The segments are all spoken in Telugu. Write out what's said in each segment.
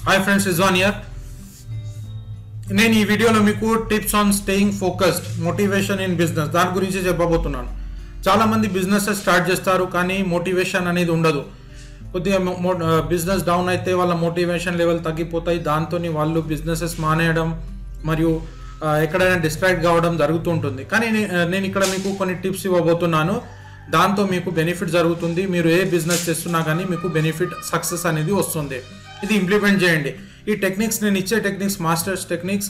Hi friends, Rizwan here. నేను ఈ వీడియోలో మీకు tips on staying focused motivation in business దాని గురించి చెప్పబోతున్నాను. చాలా మంది బిజినెస్ స్టార్ట్ చేస్తారు కానీ మోటివేషన్ అనేది ఉండదు. కొద్దిగా బిజినెస్ డౌన్ అయితే వాళ్ళ మోటివేషన్ లెవెల్ తగ్గిపోతాయి. దాంతో వాళ్ళు బిజినెసెస్ మానేయడం మరియు ఎక్కడైనా డిస్ట్రాక్ట్ కావడం జరుగుతుంటుంది. కానీ నేను ఇక్కడ మీకు కొన్ని టిప్స్ ఇవ్వబోతున్నాను. దాంతో మీకు బెనిఫిట్ జరుగుతుంది. మీరు ఏ బిజినెస్ చేస్తున్నా కానీ మీకు బెనిఫిట్ సక్సెస్ అనేది వస్తుంది. ఇది ఇంప్లిమెంట్ చేయండి. ఈ టెక్నిక్స్ నేను ఇచ్చే టెక్నిక్స్ మాస్టర్స్ టెక్నిక్స్,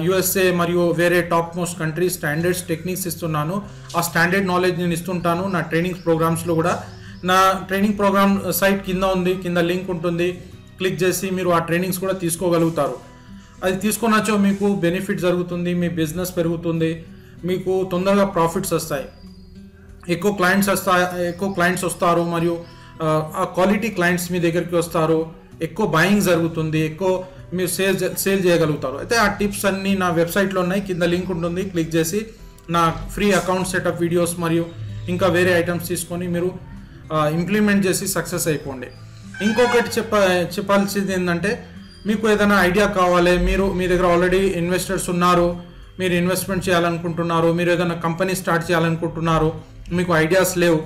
యుఎస్ఏ మరియు వేరే top most countries standards techniques ఇస్తున్నాను. ఆ స్టాండర్డ్ నాలెడ్జ్ నేను ఇస్తుంటాను నా ట్రైనింగ్ ప్రోగ్రామ్స్లో కూడా. నా ట్రైనింగ్ ప్రోగ్రామ్ సైట్ కింద ఉంది, కింద లింక్ ఉంటుంది. క్లిక్ చేసి మీరు ఆ ట్రైనింగ్స్ కూడా తీసుకోగలుగుతారు. అది తీసుకున్నచో మీకు బెనిఫిట్ జరుగుతుంది, మీ బిజినెస్ పెరుగుతుంది, మీకు తొందరగా ప్రాఫిట్స్ వస్తాయి, ఎక్కువ క్లయింట్స్ వస్తారు మరియు ఆ క్వాలిటీ క్లయింట్స్ మీ దగ్గరికి వస్తారు, ఎక్కువ బయింగ్ జరుగుతుంది, ఎక్కువ మీరు సేల్ చేయగలుగుతారు. అయితే ఆ టిప్స్ అన్నీ నా వెబ్సైట్లో ఉన్నాయి, కింద లింక్ ఉంటుంది. క్లిక్ చేసి నా ఫ్రీ అకౌంట్ సెటప్ వీడియోస్ మరియు ఇంకా వేరే ఐటమ్స్ తీసుకొని మీరు ఇంప్లిమెంట్ చేసి సక్సెస్ అయిపోండి. ఇంకొకటి చెప్పాల్సింది ఏంటంటే, మీకు ఏదైనా ఐడియా కావాలి, మీ దగ్గర ఆల్రెడీ ఇన్వెస్టర్స్ ఉన్నారు, మీరు ఇన్వెస్ట్మెంట్ చేయాలనుకుంటున్నారు, మీరు ఏదైనా కంపెనీ స్టార్ట్ చేయాలనుకుంటున్నారు, మీకు ఐడియాస్ లేవు,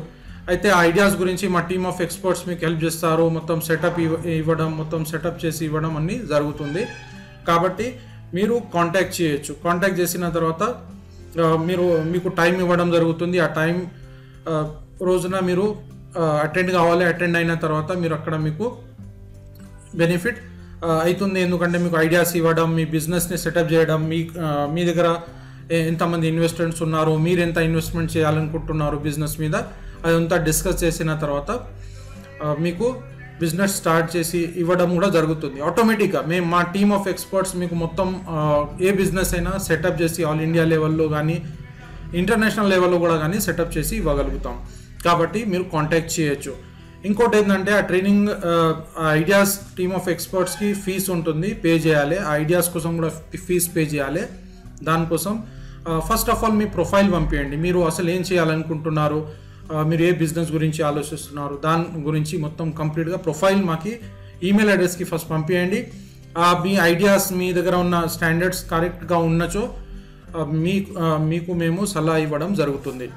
అయితే ఆ ఐడియాస్ గురించి మా టీమ్ ఆఫ్ ఎక్స్పర్ట్స్ మీకు హెల్ప్ చేస్తారు. మొత్తం సెటప్ ఇవ్వడం, మొత్తం సెటప్ చేసి ఇవ్వడం అన్నీ జరుగుతుంది. కాబట్టి మీరు కాంటాక్ట్ చేయొచ్చు. కాంటాక్ట్ చేసిన తర్వాత మీకు టైం ఇవ్వడం జరుగుతుంది. ఆ టైం రోజున మీరు అటెండ్ కావాలి. అటెండ్ అయిన తర్వాత మీరు అక్కడ మీకు బెనిఫిట్ అవుతుంది. ఎందుకంటే మీకు ఐడియాస్ ఇవ్వడం, మీ బిజినెస్ని సెటప్ చేయడం, మీ దగ్గర ఎంతమంది ఇన్వెస్టర్స్ ఉన్నారు, మీరు ఎంత ఇన్వెస్ట్మెంట్ చేయాలనుకుంటున్నారు బిజినెస్ మీద, అదంతా డిస్కస్ చేసిన తర్వాత మీకు బిజినెస్ స్టార్ట్ చేసి ఇవ్వడం కూడా జరుగుతుంది. ఆటోమేటిక్గా మా టీమ్ ఆఫ్ ఎక్స్పర్ట్స్ మీకు మొత్తం ఏ బిజినెస్ అయినా సెటప్ చేసి ఆల్ ఇండియా లెవెల్లో కానీ ఇంటర్నేషనల్ లెవెల్లో కూడా కానీ సెటప్ చేసి ఇవ్వగలుగుతాం. కాబట్టి మీరు కాంటాక్ట్ చేయొచ్చు. ఇంకోటి ఏంటంటే, ఆ ట్రైనింగ్ ఐడియాస్ టీమ్ ఆఫ్ ఎక్స్పర్ట్స్కి ఫీజు ఉంటుంది, పే చేయాలి. ఆ ఐడియాస్ కోసం కూడా ఫీజు పే చేయాలి. దానికోసం ఫస్ట్ ఆఫ్ ఆల్ మీ ప్రొఫైల్ పంపించండి. మీరు అసలు ఏం చేయాలనుకుంటున్నారు, మీరు ఏ బిజినెస్ గురించి ఆలోచిస్తున్నారు, దాని గురించి మొత్తం కంప్లీట్గా ప్రొఫైల్ మాకి ఈమెయిల్ అడ్రస్కి ఫస్ట్ పంపించండి. మీ ఐడియాస్ మీ దగ్గర ఉన్న స్టాండర్డ్స్ కరెక్ట్గా ఉన్నచో మీకు మేము సలహా ఇవ్వడం జరుగుతుంది.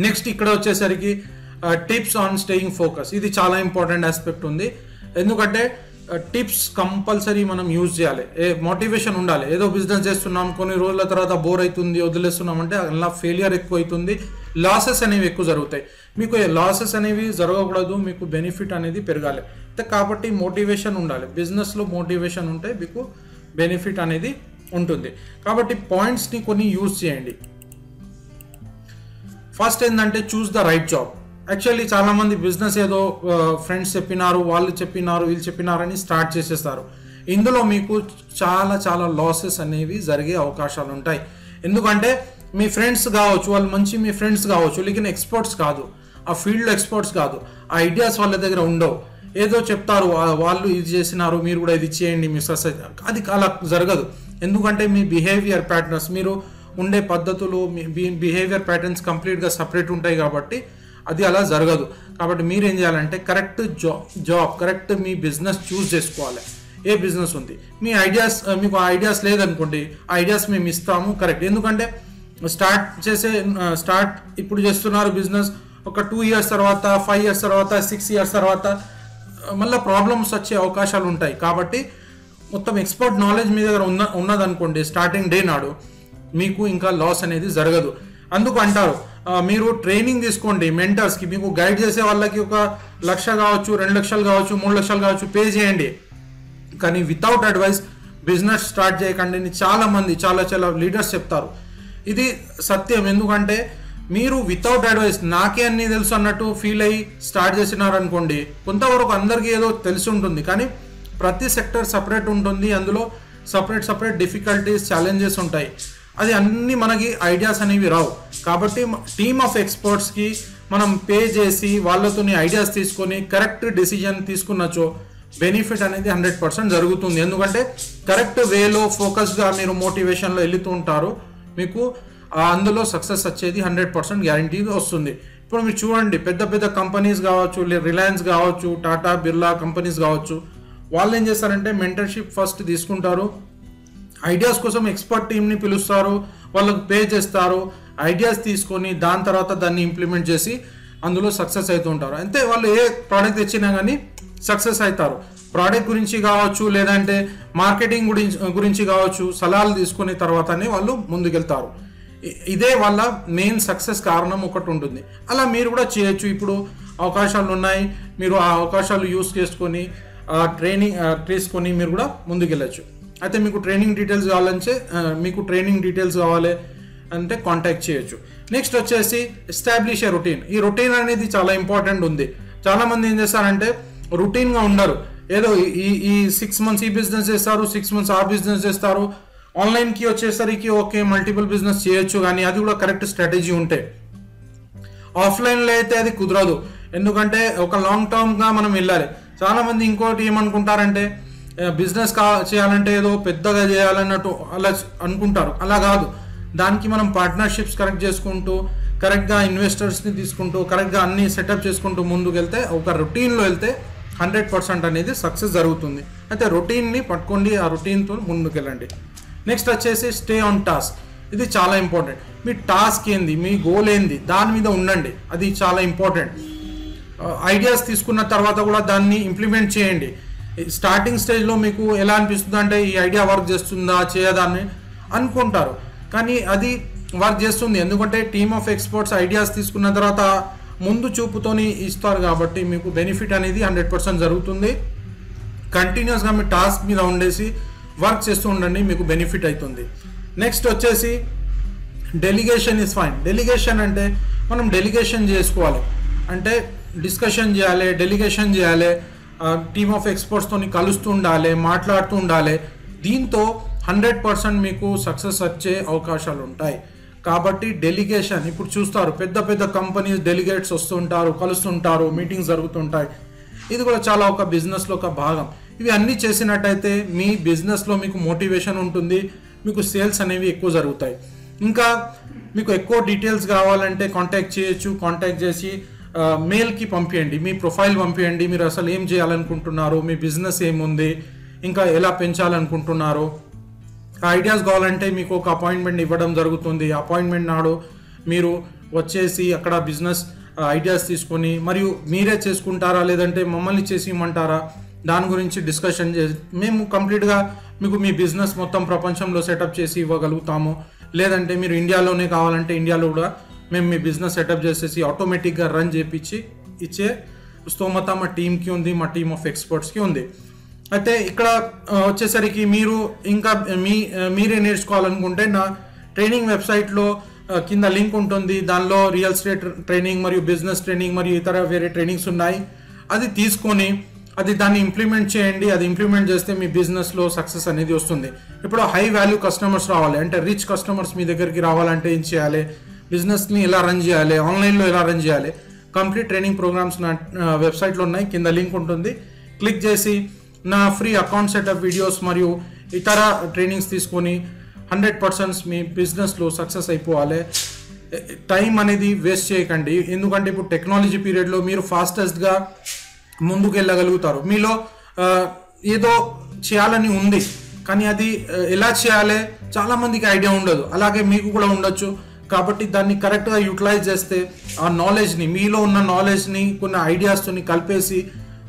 నెక్స్ట్ ఇక్కడ వచ్చేసరికి టిప్స్ ఆన్ స్టేయింగ్ ఫోకస్. ఇది చాలా ఇంపార్టెంట్ ఆస్పెక్ట్ ఉంది. ఎందుకంటే టిప్స్ కంపల్సరీ మనం యూజ్ చేయాలి. మోటివేషన్ ఉండాలి. ఏదో బిజినెస్ చేస్తున్నాం, కొన్ని రోజుల తర్వాత బోర్ అవుతుంది, వదిలేస్తున్నాం అంటే అలా ఫెయిలియర్ ఎక్కువ అవుతుంది, లాసెస్ అనేవి ఎక్కువ జరుగుతాయి. మీకు లాసెస్ అనేవి జరగకూడదు, మీకు బెనిఫిట్ అనేది పెరగాలి. కాబట్టి మోటివేషన్ ఉండాలి. బిజినెస్లో మోటివేషన్ ఉంటే మీకు బెనిఫిట్ అనేది ఉంటుంది. కాబట్టి పాయింట్స్ని కొన్ని యూజ్ చేయండి. ఫస్ట్ ఏంటంటే, choose the right job. Actually చాలామంది బిజినెస్ ఏదో ఫ్రెండ్స్ చెప్పినారు, వాళ్ళు చెప్పినారు, వీళ్ళు చెప్పినారని స్టార్ట్ చేసేస్తారు. ఇందులో మీకు చాలా లాసెస్ అనేవి జరిగే అవకాశాలు ఉంటాయి. ఎందుకంటే మీ ఫ్రెండ్స్ కావచ్చు, వాళ్ళు మంచి మీ ఫ్రెండ్స్ కావచ్చు, లేకిన్ ఎక్స్పర్ట్స్ కాదు, ఆ ఫీల్డ్లో ఎక్స్పర్ట్స్ కాదు, ఆ ఐడియాస్ వాళ్ళ దగ్గర ఉండవు. ఏదో చెప్తారు, వాళ్ళు ఇది చేసినారు, మీరు కూడా ఇది చేయండి, మీ సక్సెస్. అది అలా జరగదు. ఎందుకంటే మీ బిహేవియర్ ప్యాటర్న్స్, మీరు ఉండే పద్ధతులు, మీ బిహేవియర్ ప్యాటర్న్స్ కంప్లీట్గా సపరేట్ ఉంటాయి. కాబట్టి అది అలా జరగదు. కాబట్టి మీరు ఏం చేయాలంటే, కరెక్ట్ జాబ్ కరెక్ట్ మీ బిజినెస్ చూస్ చేసుకోవాలి. ఏ బిజినెస్ ఉంది, మీ ఐడియాస్, మీకు ఐడియాస్ లేదనుకోండి, ఐడియాస్ మేము ఇస్తాము కరెక్ట్. ఎందుకంటే స్టార్ట్ ఇప్పుడు చేస్తున్నారు బిజినెస్, ఒక 2 years తర్వాత, 5 years తర్వాత, 6 years తర్వాత మళ్ళీ ప్రాబ్లమ్స్ వచ్చే అవకాశాలు ఉంటాయి. కాబట్టి మొత్తం ఎక్స్పర్ట్ నాలెడ్జ్ మీ దగ్గర ఉన్నదనుకోండి, స్టార్టింగ్ డే నాడు మీకు ఇంకా లాస్ అనేది జరగదు. అందుకు అంటారు, మీరు ట్రైనింగ్ తీసుకోండి మెంటర్స్కి, మీకు గైడ్ చేసే వాళ్ళకి 1 లక్ష కావచ్చు, 2 లక్షలు కావచ్చు, 3 లక్షలు కావచ్చు, పే చేయండి. కానీ వితౌట్ అడ్వైస్ బిజినెస్ స్టార్ట్ చేయకండి. చాలా లీడర్స్ చెప్తారు. ఇది సత్యం. ఎందుకంటే మీరు వితౌట్ అడ్వైస్ నాకే అన్నీ తెలుసు అన్నట్టు ఫీల్ అయ్యి స్టార్ట్ చేసినారనుకోండి, కొంతవరకు అందరికీ ఏదో తెలిసి ఉంటుంది, కానీ ప్రతి సెక్టర్ సపరేట్ ఉంటుంది. అందులో సపరేట్ డిఫికల్టీస్, ఛాలెంజెస్ ఉంటాయి. అది అన్నీ మనకి ఐడియాస్ అనేవి రావు. కాబట్టి టీమ్ ఆఫ్ ఎక్స్పర్ట్స్కి మనం పే చేసి వాళ్ళతో ఐడియాస్ తీసుకొని కరెక్ట్ డెసిజన్ తీసుకున్నచో బెనిఫిట్ అనేది 100% జరుగుతుంది. ఎందుకంటే కరెక్ట్ వేలో ఫోకస్గా మీరు మోటివేషన్లో వెళుతూ ఉంటారు, మీకు అందులో సక్సెస్ వచ్చేది 100% గ్యారంటీ వస్తుంది. ఇప్పుడు మీరు చూడండి, పెద్ద కంపెనీస్ కావచ్చు, రిలయన్స్ కావచ్చు, టాటా బిర్లా కంపెనీస్ కావచ్చు, వాళ్ళు ఏం చేస్తారంటే మెంటర్షిప్ ఫస్ట్ తీసుకుంటారు, ఐడియాస్ కోసం ఎక్స్పర్ట్ టీమ్ని పిలుస్తారు, వాళ్ళకు పే చేస్తారు, ఐడియాస్ తీసుకొని దాని తర్వాత దాన్ని ఇంప్లిమెంట్ చేసి అందులో సక్సెస్ అవుతూ ఉంటారు. అంతే, వాళ్ళు ఏ ప్రోడక్ట్ తెచ్చినా కానీ సక్సెస్ అవుతారు. ప్రోడక్ట్ గురించి కావచ్చు, లేదంటే మార్కెటింగ్ గురించి కావచ్చు, సలహాలు తీసుకునే తర్వాతనే వాళ్ళు ముందుకెళ్తారు. ఇదే వాళ్ళ మెయిన్ సక్సెస్ కారణం ఒకటి ఉంటుంది. అలా మీరు కూడా చేయొచ్చు. ఇప్పుడు అవకాశాలు ఉన్నాయి, మీరు ఆ అవకాశాలు యూస్ చేసుకొని ట్రైనింగ్ తీసుకొని మీరు కూడా ముందుకెళ్ళచ్చు. అయితే మీకు ట్రైనింగ్ డీటెయిల్స్ కావాలి అంటే కాంటాక్ట్ చేయొచ్చు. నెక్స్ట్ వచ్చేసి ఎస్టాబ్లిష్ ఏ రొటీన్. ఈ రొటీన్ అనేది చాలా ఇంపార్టెంట్ ఉంది. చాలామంది ఏం చేస్తారంటే రొటీన్గా ఉండరు. ఏదో ఈ 6 months ఈ బిజినెస్ చేస్తారు, 6 months ఆ బిజినెస్ చేస్తారు. ఆన్లైన్కి వచ్చేసరికి ఓకే మల్టిపుల్ బిజినెస్ చేయొచ్చు, కానీ అది కూడా కరెక్ట్ స్ట్రాటజీ ఉంటే. ఆఫ్లైన్లో అయితే అది కుదరదు, ఎందుకంటే ఒక లాంగ్ టర్మ్గా మనం వెళ్ళాలి. చాలామంది ఇంకోటి ఏమనుకుంటారంటే బిజినెస్ చేయాలంటే ఏదో పెద్దగా చేయాలన్నట్టు అలా అనుకుంటారు. అలా కాదు, దానికి మనం పార్ట్నర్షిప్స్ కరెక్ట్ చేసుకుంటూ, కరెక్ట్గా ఇన్వెస్టర్స్ని తీసుకుంటూ, కరెక్ట్గా అన్ని సెటప్ చేసుకుంటూ ముందుకు వెళ్తే, ఒక రొటీన్లో వెళ్తే 100% అనేది సక్సెస్ జరుగుతుంది. అయితే రొటీన్ని పట్టుకోండి, ఆ రొటీన్తో ముందుకు వెళ్ళండి. నెక్స్ట్ వచ్చేసి స్టే ఆన్ టాస్క్. ఇది చాలా ఇంపార్టెంట్. మీ టాస్క్ ఏంది, మీ గోల్ ఏంది, దాని మీద ఉండండి. అది చాలా ఇంపార్టెంట్. ఐడియాస్ తీసుకున్న తర్వాత కూడా దాన్ని ఇంప్లిమెంట్ చేయండి. స్టార్టింగ్ స్టేజ్లో మీకు ఎలా అనిపిస్తుంది అంటే ఈ ఐడియా వర్క్ చేస్తుందా చేయదా అని అనుకుంటారు, కానీ అది వర్క్ చేస్తుంది. ఎందుకంటే టీమ్ ఆఫ్ ఎక్స్పర్ట్స్ ఐడియాస్ తీసుకున్న తర్వాత ముందు చూపుతోని ఇస్తారు కాబట్టి మీకు బెనిఫిట్ అనేది 100% జరుగుతుంది. కంటిన్యూస్గా మీ టాస్క్ మీద ఉండేసి వర్క్ చేస్తూ ఉండండి, మీకు బెనిఫిట్ అవుతుంది. నెక్స్ట్ వచ్చేసి డెలిగేషన్ ఇస్ ఫైన్. డెలిగేషన్ అంటే మనం డెలిగేషన్ చేసుకోవాలి, అంటే డిస్కషన్ చేయాలి, డెలిగేషన్ చేయాలి, టీమ్ ఆఫ్ ఎక్స్పర్ట్స్తో కలుస్తూ ఉండాలి, మాట్లాడుతూ ఉండాలి. దీంతో 100% మీకు సక్సెస్ వచ్చే అవకాశాలు ఉంటాయి. కాబట్టి డెలిగేషన్ ఇప్పుడు చూస్తారు, పెద్ద పెద్ద కంపెనీస్ డెలిగేట్స్ వస్తుంటారు, కలుస్తుంటారు, మీటింగ్స్ జరుగుతుంటాయి. ఇది కూడా చాలా ఒక బిజినెస్లో ఒక భాగం. ఇవి అన్నీ చేసినట్టయితే మీ బిజినెస్లో మీకు మోటివేషన్ ఉంటుంది, మీకు సేల్స్ అనేవి ఎక్కువ జరుగుతాయి. ఇంకా మీకు ఎక్కువ డీటెయిల్స్ కావాలంటే కాంటాక్ట్ చేయొచ్చు. కాంటాక్ట్ చేసి మెయిల్కి పంపించండి, మీ ప్రొఫైల్ పంపించండి, మీరు అసలు ఏం చేయాలనుకుంటున్నారు, మీ బిజినెస్ ఏముంది, ఇంకా ఎలా పెంచాలనుకుంటున్నారు. ఐడియాస్ కావాలంటే మీకు ఒక అపాయింట్మెంట్ ఇవ్వడం జరుగుతుంది. అపాయింట్మెంట్ నాడు మీరు వచ్చేసి అక్కడ బిజినెస్ ఐడియాస్ తీసుకొని మరియు మీరే చేసుకుంటారా లేదంటే మమ్మల్ని చేసి ఇవ్వమంటారా, దాని గురించి డిస్కషన్ చేసి మేము కంప్లీట్గా మీకు మీ బిజినెస్ మొత్తం ప్రపంచంలో సెటప్ చేసి ఇవ్వగలుగుతాము. లేదంటే మీరు ఇండియాలోనే కావాలంటే ఇండియాలో కూడా మేము మీ బిజినెస్ సెటప్ చేసేసి ఆటోమేటిక్గా రన్ చేపించి ఇచ్చే స్తోమత మా టీంకి ఉంది, మా టీమ్ ఆఫ్ ఎక్స్పర్ట్స్కి ఉంది. అయితే ఇక్కడ వచ్చేసరికి మీరు ఇంకా మీరే నేర్చుకోవాలనుకుంటే నా ట్రైనింగ్ వెబ్సైట్లో కింద లింక్ ఉంటుంది. దానిలో రియల్ ఎస్టేట్ ట్రైనింగ్ మరియు బిజినెస్ ట్రైనింగ్ మరియు ఇతర వేరే ట్రైనింగ్స్ ఉన్నాయి. అది తీసుకొని దాన్ని ఇంప్లిమెంట్ చేయండి. అది ఇంప్లిమెంట్ చేస్తే మీ బిజినెస్లో సక్సెస్ అనేది వస్తుంది. ఇప్పుడు హై వాల్యూ కస్టమర్స్ రావాలి అంటే రిచ్ కస్టమర్స్ మీ దగ్గరికి రావాలంటే ఏం చేయాలి, బిజినెస్ని ఎలా రన్ చేయాలి, ఆన్లైన్లో ఎలా రన్ చేయాలి, కంప్లీట్ ట్రైనింగ్ ప్రోగ్రామ్స్ నా వెబ్సైట్లో ఉన్నాయి. కింద లింక్ ఉంటుంది, క్లిక్ చేసి నా ఫ్రీ అకౌంట్ సెటప్ వీడియోస్ మరియు ఇతర ట్రైనింగ్స్ తీసుకొని 100% మీ బిజినెస్లో సక్సెస్ అయిపోవాలి. టైం అనేది వేస్ట్ చేయకండి, ఎందుకంటే ఇప్పుడు టెక్నాలజీ పీరియడ్లో మీరు ఫాస్టెస్ట్గా ముందుకు వెళ్ళగలుగుతారు. మీలో ఏదో చేయాలని ఉంది, కానీ అది ఎలా చేయాలి చాలామందికి ఐడియా ఉండదు, అలాగే మీకు కూడా ఉండొచ్చు. కాబట్టి దాన్ని కరెక్ట్గా యూటిలైజ్ చేస్తే ఆ నాలెడ్జ్ని, మీలో ఉన్న నాలెడ్జ్ని కొన్ని ఐడియాస్తోని కలిపేసి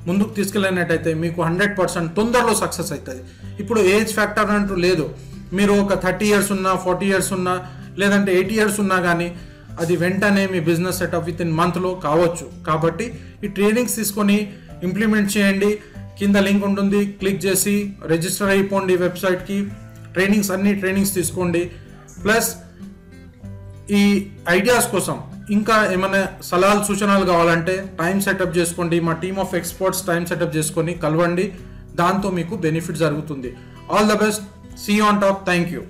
ముందుకు తీసుకెళ్ళినట్టయితే మీకు 100% తొందరలో సక్సెస్ అవుతుంది. ఇప్పుడు ఏజ్ ఫ్యాక్టర్ అంటూ లేదు. మీరు ఒక 30 years ఉన్నా, 40 years ఉన్నా, లేదంటే 80 years ఉన్నా కానీ అది వెంటనే మీ బిజినెస్ సెటప్ విత్ ఇన్ మంత్లో కావచ్చు. కాబట్టి ఈ ట్రైనింగ్స్ తీసుకొని ఇంప్లిమెంట్ చేయండి. కింద లింక్ ఉంటుంది, క్లిక్ చేసి రిజిస్టర్ అయిపోండి వెబ్సైట్కి. అన్ని ట్రైనింగ్స్ తీసుకోండి. ప్లస్ ఈ ఐడియాస్ కోసం ఇంకా ఏమైనా సలహాలు సూచనలు కావాలంటే టైం సెటప్ చేసుకోండి. మా team of experts time setup చేసుకొని కలవండి, దాంతో మీకు బెనిఫిట్ జరుగుతుంది. All the best, see you on top. Thank you.